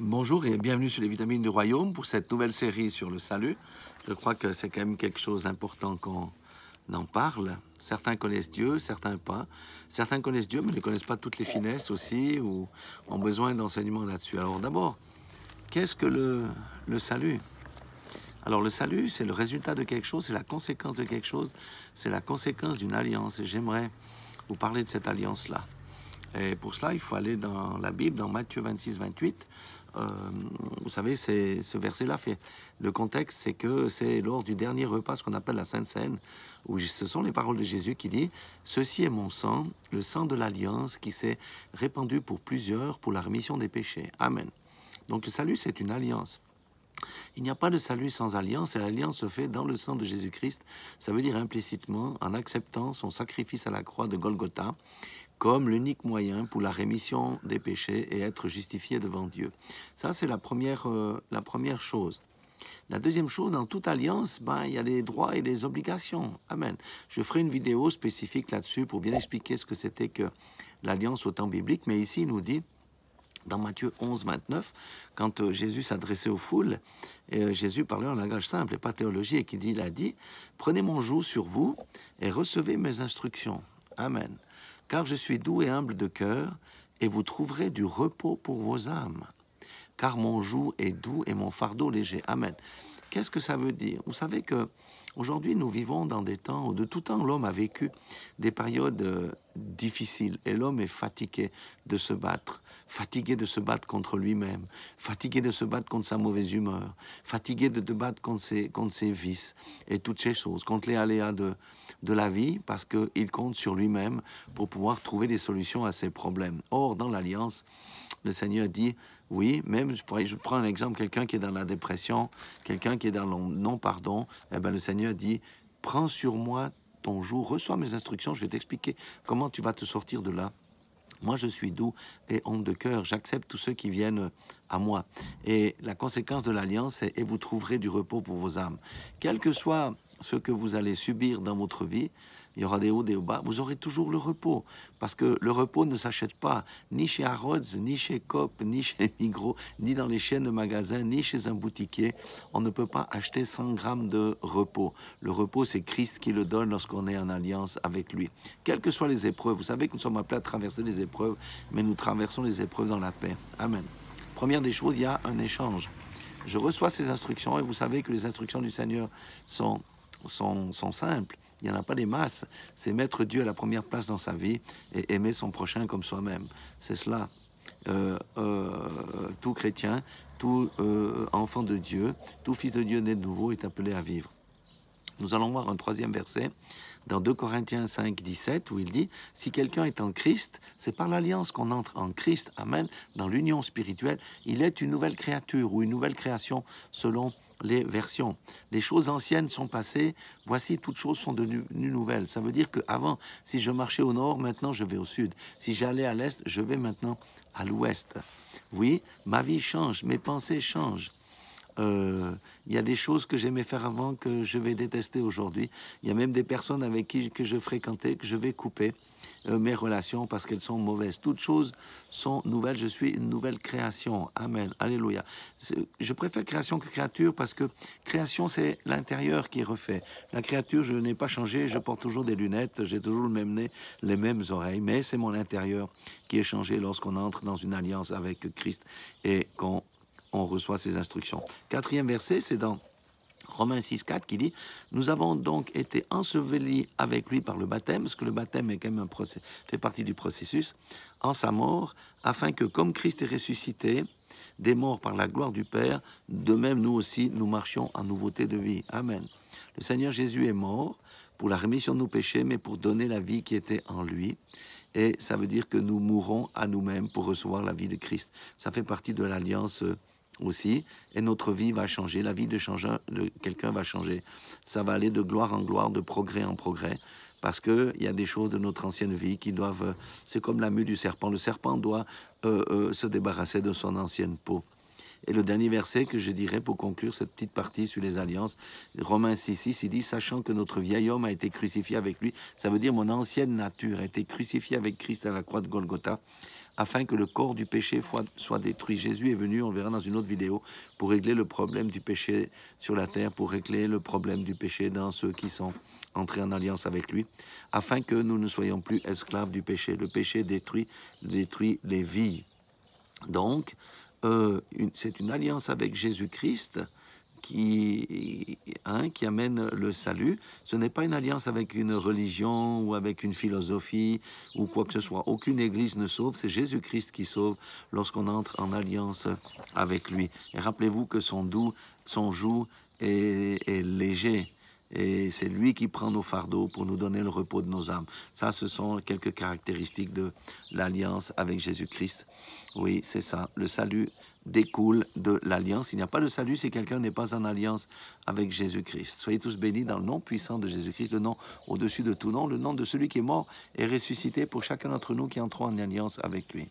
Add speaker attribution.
Speaker 1: Bonjour et bienvenue sur les vitamines du royaume pour cette nouvelle série sur le salut. Je crois que c'est quand même quelque chose d'important qu'on en parle. Certains connaissent Dieu, certains pas. Certains connaissent Dieu mais ne connaissent pas toutes les finesses aussi ou ont besoin d'enseignements là-dessus. Alors d'abord, qu'est-ce que le salut? Alors le salut, c'est le résultat de quelque chose, c'est la conséquence de quelque chose, c'est la conséquence d'une alliance. Et j'aimerais vous parler de cette alliance-là. Et pour cela, il faut aller dans la Bible, dans Matthieu 26, 28. Vous savez, ce verset-là fait... Le contexte, c'est que c'est lors du dernier repas, ce qu'on appelle la Sainte Seine, où ce sont les paroles de Jésus qui dit « Ceci est mon sang, le sang de l'alliance qui s'est répandu pour plusieurs pour la rémission des péchés. Amen. » Donc le salut, c'est une alliance. Il n'y a pas de salut sans alliance, et l'alliance se fait dans le sang de Jésus-Christ. Ça veut dire implicitement en acceptant son sacrifice à la croix de Golgotha comme l'unique moyen pour la rémission des péchés et être justifié devant Dieu. Ça, c'est la première chose. La deuxième chose, dans toute alliance, il y a des droits et des obligations. Amen. Je ferai une vidéo spécifique là-dessus pour bien expliquer ce que c'était que l'alliance au temps biblique, mais ici, il nous dit, dans Matthieu 11, 29, quand Jésus s'adressait aux foules, Jésus parlait en langage simple et pas théologique, il a dit « Prenez mon joug sur vous et recevez mes instructions. Amen. Car je suis doux et humble de cœur, et vous trouverez du repos pour vos âmes. Car mon joug est doux et mon fardeau léger. » Amen. Qu'est-ce que ça veut dire? Vous savez que aujourd'hui, nous vivons dans des temps où de tout temps, l'homme a vécu des périodes difficiles et l'homme est fatigué de se battre contre lui-même, fatigué de se battre contre sa mauvaise humeur, fatigué de se battre contre ses vices et toutes ces choses, contre les aléas de la vie, parce qu'il compte sur lui-même pour pouvoir trouver des solutions à ses problèmes. Or, dans l'Alliance, le Seigneur dit, oui, même, je prends un exemple, quelqu'un qui est dans la dépression, quelqu'un qui est dans le non-pardon, le Seigneur dit, prends sur moi ton joug, reçois mes instructions, je vais t'expliquer comment tu vas te sortir de là. Moi, je suis doux et humble de cœur, j'accepte tous ceux qui viennent à moi. Et la conséquence de l'alliance, c'est « et vous trouverez du repos pour vos âmes ». Quel que soit ce que vous allez subir dans votre vie, il y aura des hauts, des bas, vous aurez toujours le repos. Parce que le repos ne s'achète pas, ni chez Harrods, ni chez Coop, ni chez Migros, ni dans les chaînes de magasins, ni chez un boutiquier. On ne peut pas acheter 100 grammes de repos. Le repos, c'est Christ qui le donne lorsqu'on est en alliance avec lui. Quelles que soient les épreuves, vous savez que nous sommes appelés à traverser les épreuves, mais nous traversons les épreuves dans la paix. Amen. Première des choses, il y a un échange. Je reçois ces instructions et vous savez que les instructions du Seigneur sont simples. Il n'y en a pas des masses. C'est mettre Dieu à la première place dans sa vie et aimer son prochain comme soi-même. C'est cela. Tout chrétien, tout enfant de Dieu, tout fils de Dieu né de nouveau est appelé à vivre. Nous allons voir un troisième verset dans 2 Corinthiens 5, 17 où il dit « Si quelqu'un est en Christ, c'est par l'alliance qu'on entre en Christ, amen, dans l'union spirituelle. Il est une nouvelle créature ou une nouvelle création selon les versions. Les choses anciennes sont passées, voici toutes choses sont devenues nouvelles. » Ça veut dire qu'avant, si je marchais au nord, maintenant je vais au sud. Si j'allais à l'est, je vais maintenant à l'ouest. Oui, ma vie change, mes pensées changent. Il y a des choses que j'aimais faire avant que je vais détester aujourd'hui. Il y a même des personnes avec qui que je fréquentais que je vais couper mes relations parce qu'elles sont mauvaises. Toutes choses sont nouvelles. Je suis une nouvelle création. Amen. Alléluia. Je préfère création que créature parce que création, c'est l'intérieur qui est refait. La créature, je n'ai pas changé. Je porte toujours des lunettes. J'ai toujours le même nez, les mêmes oreilles. Mais c'est mon intérieur qui est changé lorsqu'on entre dans une alliance avec Christ et qu'on reçoit ses instructions. Quatrième verset, c'est dans Romains 6, 4 qui dit « Nous avons donc été ensevelis avec lui par le baptême », parce que le baptême est quand même fait partie du processus, en sa mort, afin que comme Christ est ressuscité des morts par la gloire du Père, de même nous aussi, nous marchions en nouveauté de vie. Amen. Le Seigneur Jésus est mort pour la rémission de nos péchés, mais pour donner la vie qui était en lui. Et ça veut dire que nous mourrons à nous-mêmes pour recevoir la vie de Christ. Ça fait partie de l'alliance aussi, et notre vie va changer, la vie de quelqu'un va changer. Ça va aller de gloire en gloire, de progrès en progrès, parce qu'il y a des choses de notre ancienne vie qui doivent... C'est comme la mue du serpent. Le serpent doit se débarrasser de son ancienne peau. Et le dernier verset que je dirais pour conclure cette petite partie sur les alliances, Romains 6,6, il dit, sachant que notre vieil homme a été crucifié avec lui, ça veut dire mon ancienne nature a été crucifiée avec Christ à la croix de Golgotha, afin que le corps du péché soit détruit. Jésus est venu, on le verra dans une autre vidéo, pour régler le problème du péché sur la terre, pour régler le problème du péché dans ceux qui sont entrés en alliance avec lui, afin que nous ne soyons plus esclaves du péché. Le péché détruit les vies. Donc, c'est une alliance avec Jésus-Christ qui amène le salut. Ce n'est pas une alliance avec une religion ou avec une philosophie ou quoi que ce soit. Aucune église ne sauve, c'est Jésus-Christ qui sauve lorsqu'on entre en alliance avec lui. Et rappelez-vous que son joug est léger. Et c'est lui qui prend nos fardeaux pour nous donner le repos de nos âmes. Ça, ce sont quelques caractéristiques de l'alliance avec Jésus-Christ. Oui, c'est ça. Le salut découle de l'alliance. Il n'y a pas de salut si quelqu'un n'est pas en alliance avec Jésus-Christ. Soyez tous bénis dans le nom puissant de Jésus-Christ, le nom au-dessus de tout nom, le nom de celui qui est mort et ressuscité pour chacun d'entre nous qui entrons en alliance avec lui.